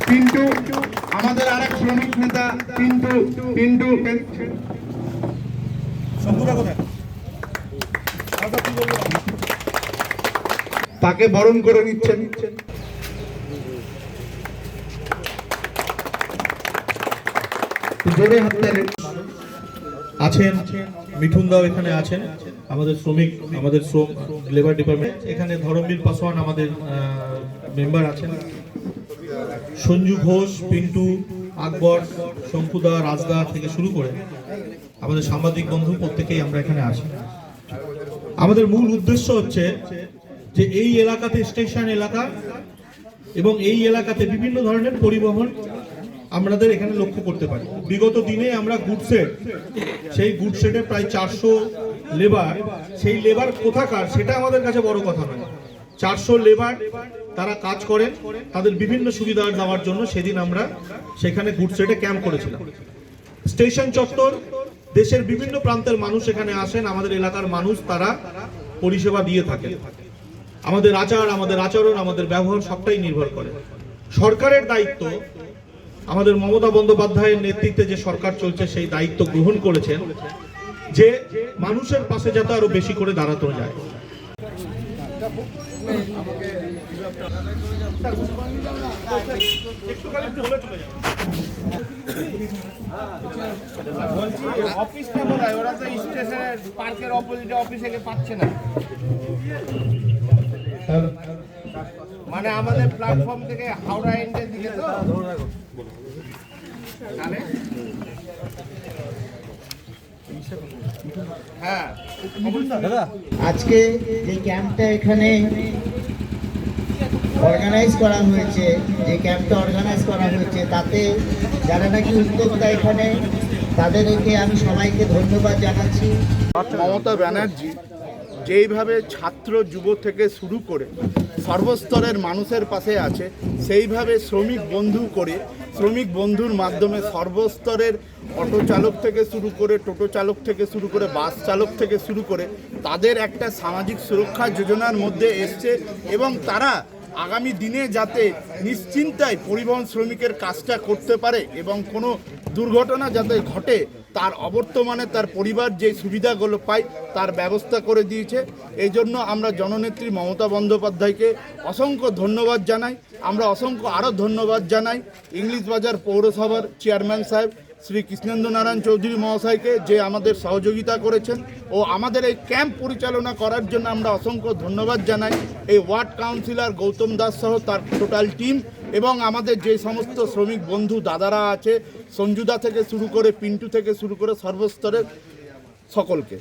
পিন্টু আমাদের আরেক শ্রমিক নেতা পিন্টু পিন্টু তাকে বরণ করে নিচ্ছেন। জোরে হাততালি। আছেন মিঠুন দাও এখানে আছেন, আমাদের শ্রমিক, আমাদের লেবার ডিপার্টমেন্ট। এখানে ধরমবীর পাসওয়ান আমাদের মেম্বার আছেন, সঞ্জু ঘোষ, পিন্টু, আকবর, শঙ্কুদা, রাজদা থেকে শুরু করে আমাদের সাংবাদিক বন্ধু প্রত্যেকেই আমরা এখানে আছি। আমাদের মূল উদ্দেশ্য হচ্ছে যে এই এলাকাতে স্টেশন এলাকা এবং এই এলাকাতে বিভিন্ন ধরনের পরিবহন আমাদের এখানে লক্ষ্য করতে পারি। বিগত দিনে আমরা গুডসেট, সেই গুডসেটে প্রায় 400 লেবার, সেই লেবার কোথাকার সেটা আমাদের কাছে বড় কথা নয়। 400 লেবার তারা কাজ করেন, তাদের বিভিন্ন সুবিধা দেওয়ার জন্য সেদিন আমরা সেখানে গুডসেটে ক্যাম্প করেছিলাম। স্টেশন চত্বর, দেশের বিভিন্ন প্রান্তের মানুষ এখানে আসেন, আমাদের এলাকার মানুষ তারা পরিষেবা দিয়ে থাকেন। আমাদের আচার, আমাদের আচরণ, আমাদের ব্যবহার সবটাই নির্ভর করে। সরকারের দায়িত্ব, আমাদের মমতা বন্দ্যোপাধ্যায়ের নেতৃত্বে যে সরকার চলছে সেই দায়িত্ব গ্রহণ করেছেন যে মানুষের পাশে যাতে আরো বেশি করে দাঁড়াতে যায়। অফিসটা কোথায়? ওরা তো স্টেশনের পার্কের অপোজিটে অফিসে পাচ্ছে না, মানে আমাদের প্ল্যাটফর্ম থেকে হাওড়া এন্ডের দিকে। তো হ্যাঁ, আজকে যে ক্যাম্পটা এখানে অর্গানাইজ করা হয়েছে, তাতে যারা নাকি উদ্যোক্তা এখানে, তাদেরকে আমি সবাইকে ধন্যবাদ জানাচ্ছি। মমতা ব্যানার্জি যেইভাবে ছাত্র যুব থেকে শুরু করে সর্বস্তরের মানুষের পাশে আছে, সেইভাবে শ্রমিক বন্ধু করে, শ্রমিক বন্ধুর মাধ্যমে সর্বস্তরের অটো চালক থেকে শুরু করে, টোটো চালক থেকে শুরু করে, বাস চালক থেকে শুরু করে তাদের একটা সামাজিক সুরক্ষা যোজনার মধ্যে এসছে এবং তারা আগামী দিনে যাতে নিশ্চিন্তায় পরিবহন শ্রমিকের কাজটা করতে পারে এবং কোনো দুর্ঘটনা যাতে ঘটে তার অবর্তমানে তার পরিবার যে সুবিধাগুলো পায় তার ব্যবস্থা করে দিয়েছে। এই জন্য আমরা জননেত্রী মমতা বন্দ্যোপাধ্যায়কে অসংখ্য ধন্যবাদ জানাই। আমরা অসংখ্য আরও ধন্যবাদ জানাই ইংলিশ বাজার পৌরসভার চেয়ারম্যান সাহেব শ্রী কৃষ্ণেন্দ্র নারায়ণ চৌধুরী মহাশয়কে, যে আমাদের সহযোগিতা করেছেন ও আমাদের এই ক্যাম্প পরিচালনা করার জন্য আমরা অসংখ্য ধন্যবাদ জানাই। এই ওয়ার্ড কাউন্সিলর গৌতম দাস সহ তার টোটাল টিম এবং আমাদের যে সমস্ত শ্রমিক বন্ধু দাদারা আছে, সঞ্জুদা থেকে শুরু করে, পিন্টু থেকে শুরু করে সর্বস্তরের সকলকে।